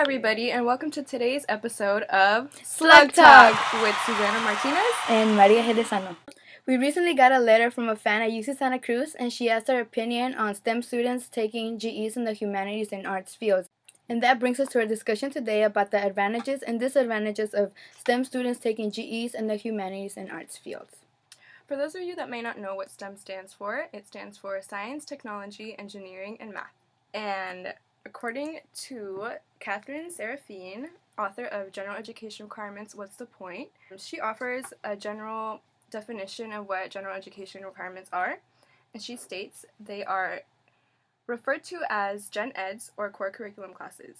everybody, and welcome to today's episode of Slug Talk with Susana Martinez and Maria Jerezano. We recently got a letter from a fan at UC Santa Cruz, and she asked our opinion on STEM students taking GEs in the humanities and arts fields. And that brings us to our discussion today about the advantages and disadvantages of STEM students taking GEs in the humanities and arts fields. For those of you that may not know what STEM stands for, it stands for Science, Technology, Engineering, and Math. And according to Catherine Serafine, author of General Education Requirements, What's the Point? She offers a general definition of what general education requirements are, and she states they are referred to as Gen Eds or core curriculum classes.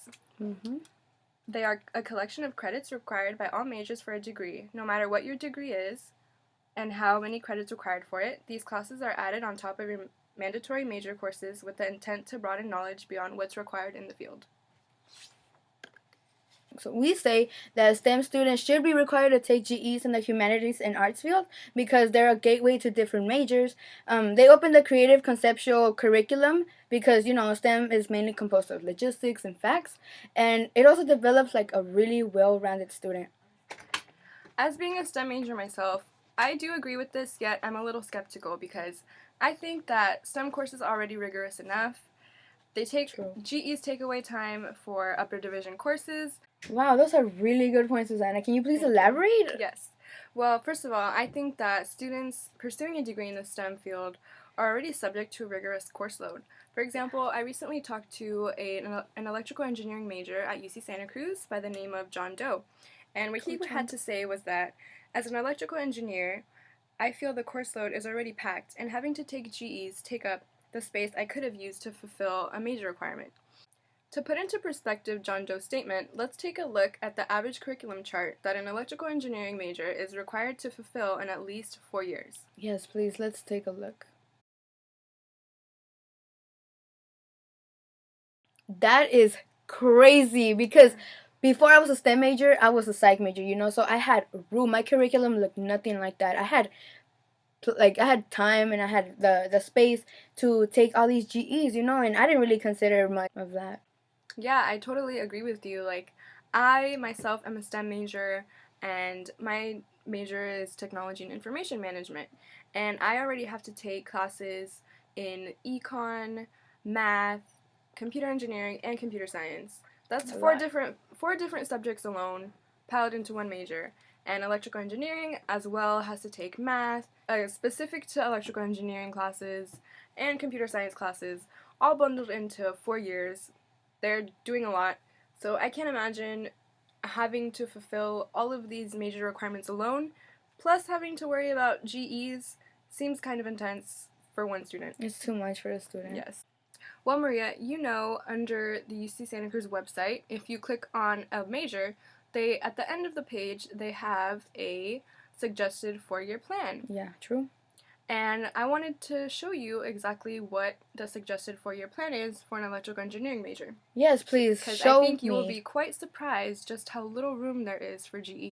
They are a collection of credits required by all majors for a degree, no matter what your degree is and how many credits required for it. These classes are added on top of your mandatory major courses with the intent to broaden knowledge beyond what's required in the field. So we say that STEM students should be required to take GEs in the humanities and arts field because they're a gateway to different majors. They open the creative conceptual curriculum because, STEM is mainly composed of logistics and facts, and it also develops like a really well-rounded student. As being a STEM major myself, I do agree with this, yet I'm a little skeptical because I think that STEM courses are already rigorous enough. GEs take away time for upper division courses. Wow, those are really good points, Susanna. Can you please elaborate? Yes. Well, first of all, I think that students pursuing a degree in the STEM field are already subject to a rigorous course load. For example, I recently talked to an electrical engineering major at UC Santa Cruz by the name of John Doe. And what he had to say was that, as an electrical engineer, I feel the course load is already packed, and having to take GEs take up the space I could have used to fulfill a major requirement. To put into perspective John Doe's statement, let's take a look at the average curriculum chart that an electrical engineering major is required to fulfill in at least 4 years. Yes, please, let's take a look. That is crazy because before I was a STEM major, I was a psych major, so I had room. My curriculum looked nothing like that. I had time and I had the space to take all these GEs, and I didn't really consider much of that. Yeah, I totally agree with you. I myself am a STEM major, and my major is Technology and Information Management, and I already have to take classes in econ, math, computer engineering, and computer science. That's four different subjects alone, piled into one major. And electrical engineering as well has to take math, specific to electrical engineering classes, and computer science classes, all bundled into 4 years. They're doing a lot, so I can't imagine having to fulfill all of these major requirements alone, plus having to worry about GEs seems kind of intense for one student. It's too much for a student. Yes. Well, Maria, under the UC Santa Cruz website, if you click on a major, at the end of the page, they have a suggested 4-year plan. Yeah, true. And I wanted to show you exactly what the suggested 4-year plan is for an electrical engineering major. Yes, please, because show me. I think you will be quite surprised just how little room there is for GE.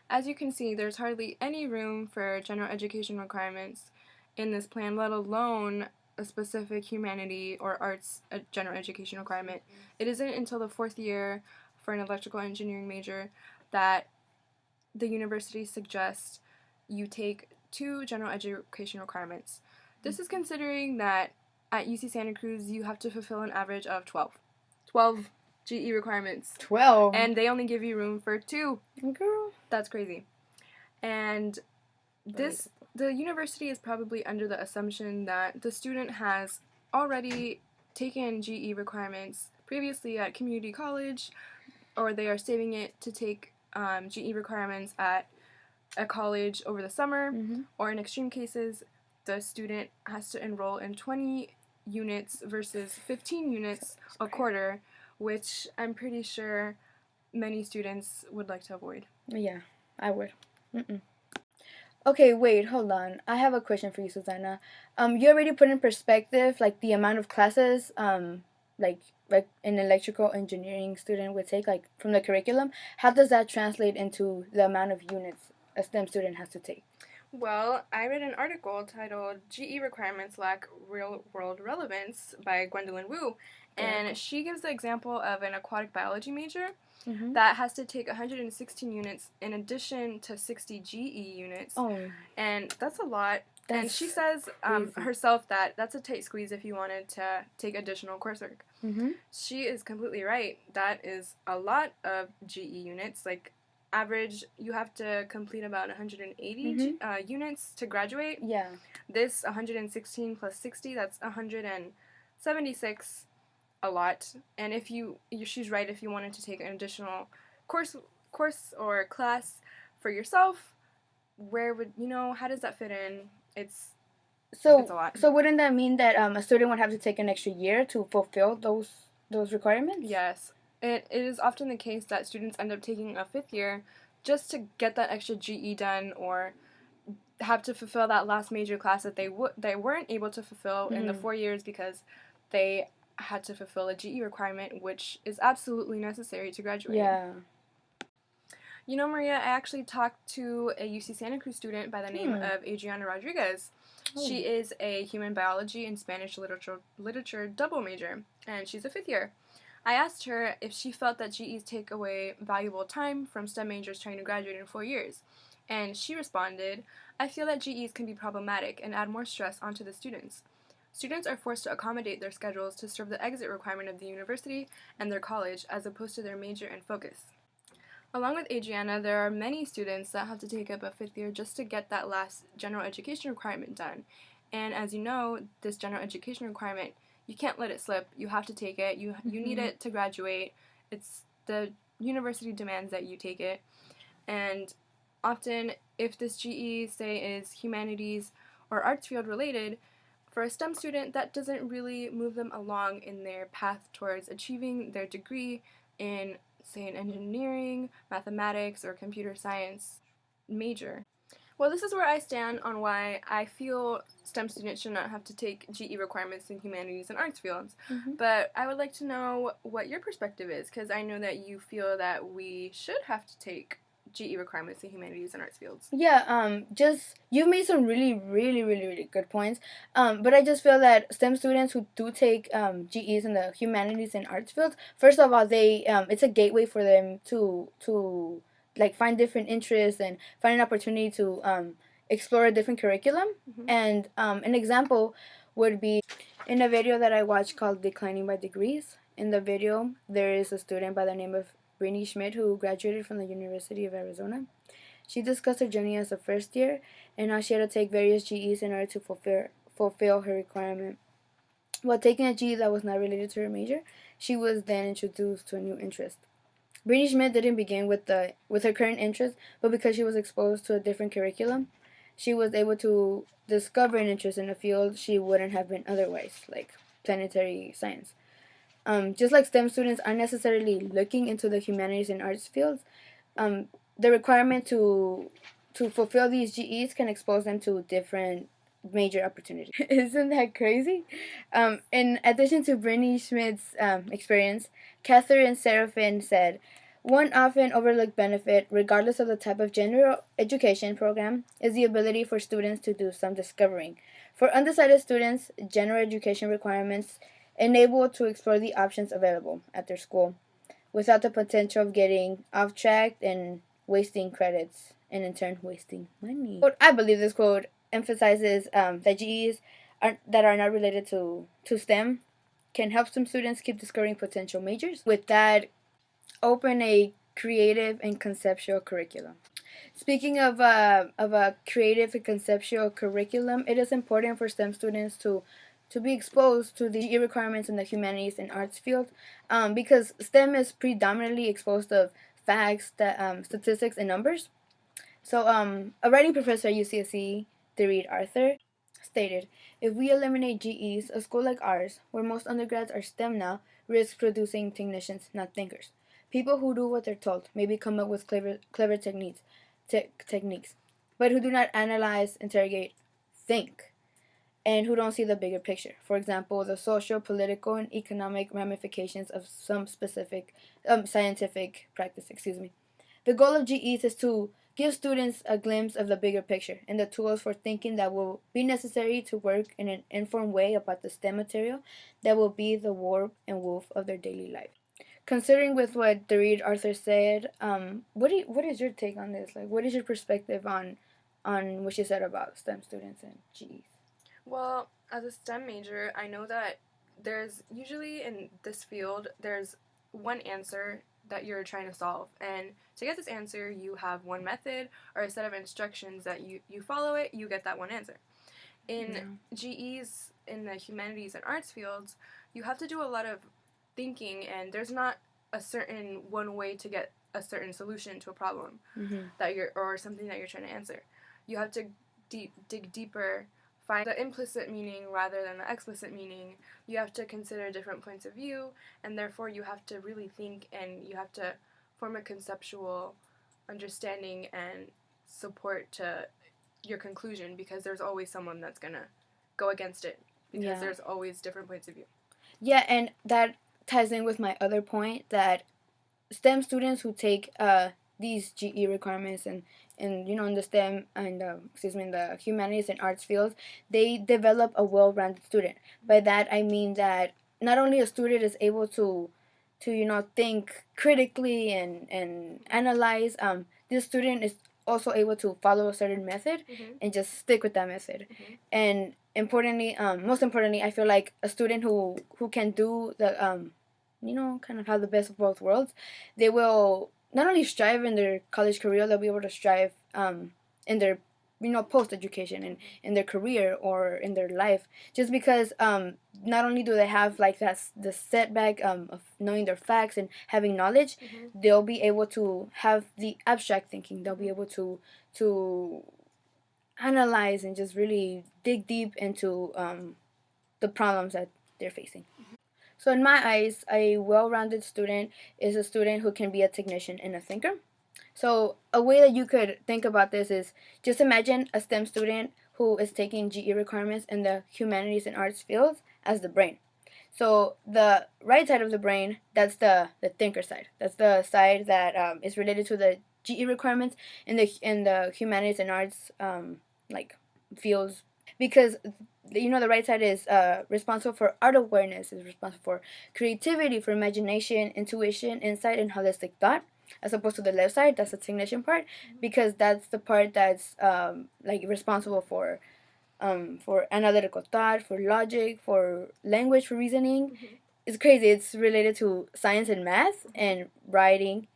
As you can see, there's hardly any room for general education requirements in this plan, let alone a specific humanity or arts general education requirement. It isn't until the 4th year for an electrical engineering major that the university suggests you take 2 general education requirements. This is considering that at UC Santa Cruz you have to fulfill an average of 12 GE requirements. 12? And they only give you room for 2. Girl. That's crazy. And the university is probably under the assumption that the student has already taken GE requirements previously at community college, or they are saving it to take GE requirements at a college over the summer, or in extreme cases, the student has to enroll in 20 units versus 15 units a quarter, which I'm pretty sure many students would like to avoid. Yeah, I would. Okay, wait, hold on. I have a question for you, Susanna. You already put in perspective, the amount of classes, like an electrical engineering student would take, from the curriculum. How does that translate into the amount of units a STEM student has to take? Well, I read an article titled GE Requirements Lack Real World Relevance by Gwendolyn Wu, and she gives the example of an aquatic biology major Mm-hmm. that has to take 116 units in addition to 60 GE units, Oh, and that's a lot. And that's she says crazy. herself that that's a tight squeeze if you wanted to take additional coursework. Mm-hmm. She is completely right. That is a lot of GE units. Like, average, you have to complete about 180 units to graduate. Yeah. This 116 plus 60, that's 176, a lot. And if she's right, if you wanted to take an additional course or class for yourself, where would, how does that fit in? It's a lot. So wouldn't that mean that a student would have to take an extra year to fulfill those requirements? Yes. It is often the case that students end up taking a fifth year just to get that extra GE done, or have to fulfill that last major class that they weren't able to fulfill in the 4 years because they had to fulfill a GE requirement, which is absolutely necessary to graduate. Yeah. You know, Maria, I actually talked to a UC Santa Cruz student by the name of Adriana Rodriguez. She is a human biology and Spanish literature double major, and she's a fifth year. I asked her if she felt that GEs take away valuable time from STEM majors trying to graduate in 4 years. And she responded, "I feel that GEs can be problematic and add more stress onto the students. Students are forced to accommodate their schedules to serve the exit requirement of the university and their college as opposed to their major and focus." Along with Adriana, there are many students that have to take up a fifth year just to get that last general education requirement done. And as you know, this general education requirement, you can't let it slip. You have to take it. You need it to graduate. It's the university demands that you take it. And often, if this GE, say, is humanities or arts field related, for a STEM student, that doesn't really move them along in their path towards achieving their degree in, say, an engineering, mathematics, or computer science major. Well, this is where I stand on why I feel STEM students should not have to take GE requirements in humanities and arts fields. But I would like to know what your perspective is, because I know that you feel that we should have to take GE requirements in humanities and arts fields. Yeah, just you've made some really, really, really, really good points. But I just feel that STEM students who do take GEs in the humanities and arts fields, first of all, they it's a gateway for them to like find different interests and find an opportunity to explore a different curriculum. And an example would be in a video that I watched called "Declining by Degrees." In the video, there is a student by the name of Brittany Schmidt, who graduated from the University of Arizona. She discussed her journey as a first year and how she had to take various GEs in order to fulfill her requirement. While taking a GE that was not related to her major, she was then introduced to a new interest. Brittany Schmidt didn't begin with her current interest, but because she was exposed to a different curriculum, she was able to discover an interest in a field she wouldn't have been otherwise, like planetary science. Just like STEM students aren't necessarily looking into the humanities and arts fields, the requirement to fulfill these GEs can expose them to different major opportunities. Isn't that crazy? In addition to Brittany Schmidt's experience, Catherine Serafin said, "One often overlooked benefit, regardless of the type of general education program, is the ability for students to do some discovering. For undecided students, general education requirements enable to explore the options available at their school without the potential of getting off track and wasting credits and in turn wasting money." I believe this quote emphasizes that GEs that are not related to STEM can help some students keep discovering potential majors. With that, open a creative and conceptual curriculum. Speaking of a creative and conceptual curriculum, it is important for STEM students to be exposed to the GE requirements in the humanities and arts field, because STEM is predominantly exposed of facts, statistics, and numbers. So, a writing professor at UCSC, Dorit Arthur, stated, "If we eliminate GEs, a school like ours, where most undergrads are STEM now, risks producing technicians, not thinkers. People who do what they're told, maybe come up with clever techniques, but who do not analyze, interrogate, think, and who don't see the bigger picture. For example, the social, political, and economic ramifications of some specific scientific practice. The goal of GEs is to give students a glimpse of the bigger picture and the tools for thinking that will be necessary to work in an informed way about the STEM material that will be the warp and woof of their daily life. Considering with what Dorit Arthur said, what is your take on this? Like, what is your perspective on what she said about STEM students and GEs? Well, as a STEM major, I know that there's usually in this field, there's one answer that you're trying to solve. And to get this answer, you have one method or a set of instructions that you follow it, you get that one answer. In GEs, in the humanities and arts fields, you have to do a lot of thinking, and there's not a certain one way to get a certain solution to a problem that you're or something that you're trying to answer. You have to dig deeper, find the implicit meaning rather than the explicit meaning. You have to consider different points of view, and therefore you have to really think, and you have to form a conceptual understanding and support to your conclusion, because there's always someone that's gonna go against it, because there's always different points of view. Yeah, and that ties in with my other point that STEM students who take these GE requirements and in the STEM and in the humanities and arts fields, they develop a well-rounded student. By that I mean that not only a student is able to think critically and analyze, this student is also able to follow a certain method and just stick with that method. And importantly, most importantly, I feel like a student who can do the kind of have the best of both worlds, they will not only strive in their college career, they'll be able to strive in their post education and in their career or in their life, just because not only do they have like the setback of knowing their facts and having knowledge, they'll be able to have the abstract thinking. They'll be able to analyze and just really dig deep into the problems that they're facing. So in my eyes, a well-rounded student is a student who can be a technician and a thinker. So a way that you could think about this is just imagine a STEM student who is taking GE requirements in the humanities and arts fields as the brain. So the right side of the brain, that's the thinker side. That's the side that is related to the GE requirements in the humanities and arts like fields, because the right side is responsible for art awareness, is responsible for creativity, for imagination, intuition, insight, and holistic thought, as opposed to the left side, that's the technician part, because that's the part that's like responsible for analytical thought, for logic, for language, for reasoning. It's crazy. It's related to science and math and writing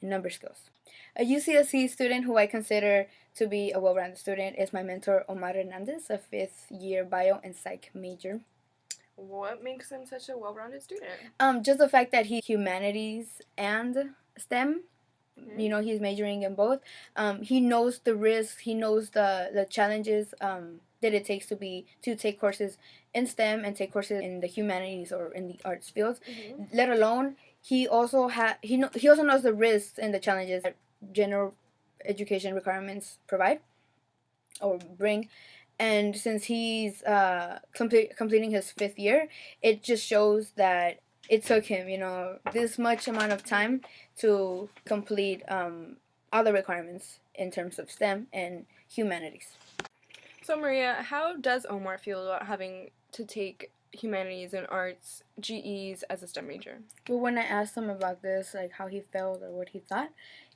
and number skills. A UCSC student who I consider to be a well-rounded student is my mentor, Omar Hernandez, a fifth-year bio and psych major. What makes him such a well-rounded student? Just the fact that he's humanities and STEM. He's majoring in both. He knows the risks. He knows the challenges that it takes to take courses in STEM and take courses in the humanities or in the arts fields. Let alone he also he also knows the risks and the challenges that general education requirements provide or bring. And since he's completing his fifth year, it just shows that it took him, this much amount of time to complete all the requirements in terms of STEM and humanities. So Maria, how does Omar feel about having to take humanities and arts GEs as a STEM major? Well, when I asked him about this, like how he felt or what he thought,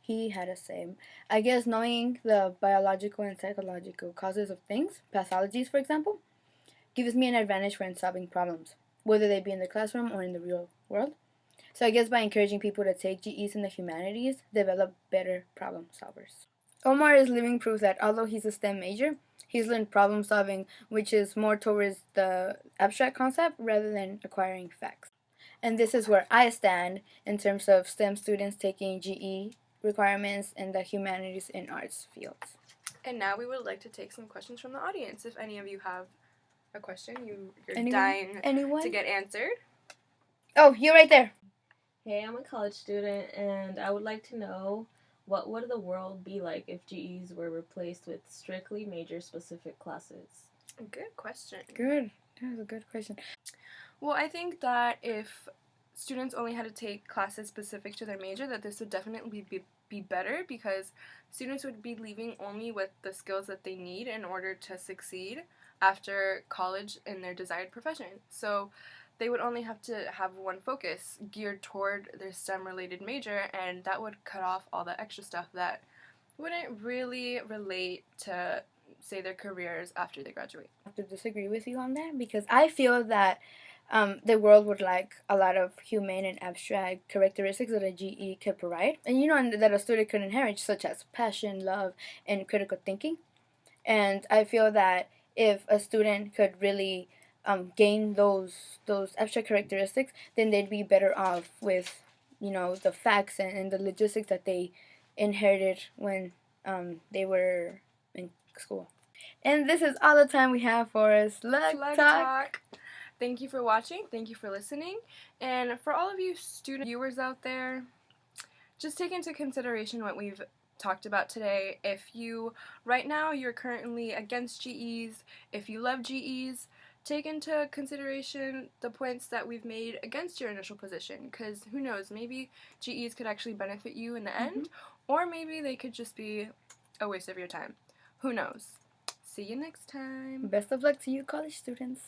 he had a say. I guess knowing the biological and psychological causes of things, pathologies for example, gives me an advantage when solving problems, whether they be in the classroom or in the real world. So I guess by encouraging people to take GEs in the humanities, develop better problem solvers. Omar is living proof that although he's a STEM major, he's learned problem solving, which is more towards the abstract concept rather than acquiring facts. And this is where I stand in terms of STEM students taking GE requirements in the humanities and arts fields. And now we would like to take some questions from the audience. If any of you have a question you're dying to get answered. Oh, you're right there. Hey, I'm a college student, and I would like to know, what would the world be like if GEs were replaced with strictly major-specific classes? Good question. Good. That was a good question. Well, I think that if students only had to take classes specific to their major, that this would definitely be better, because students would be leaving only with the skills that they need in order to succeed after college in their desired profession. So they would only have to have one focus geared toward their STEM related major, and that would cut off all the extra stuff that wouldn't really relate to, say, their careers after they graduate. I have to disagree with you on that because I feel that the world would like a lot of humane and abstract characteristics that a GE could provide, and and that a student could inherit, such as passion, love, and critical thinking. And I feel that if a student could really gain those abstract characteristics, then they'd be better off with the facts and the logistics that they inherited when they were in school. And this is all the time we have for us. Slug Slug Talk. Thank you for watching. Thank you for listening. And for all of you student viewers out there, just take into consideration what we've talked about today. If you, right now, you're currently against GEs, if you love GEs, take into consideration the points that we've made against your initial position, because who knows, maybe GEs could actually benefit you in the end, or maybe they could just be a waste of your time. Who knows? See you next time. Best of luck to you, college students.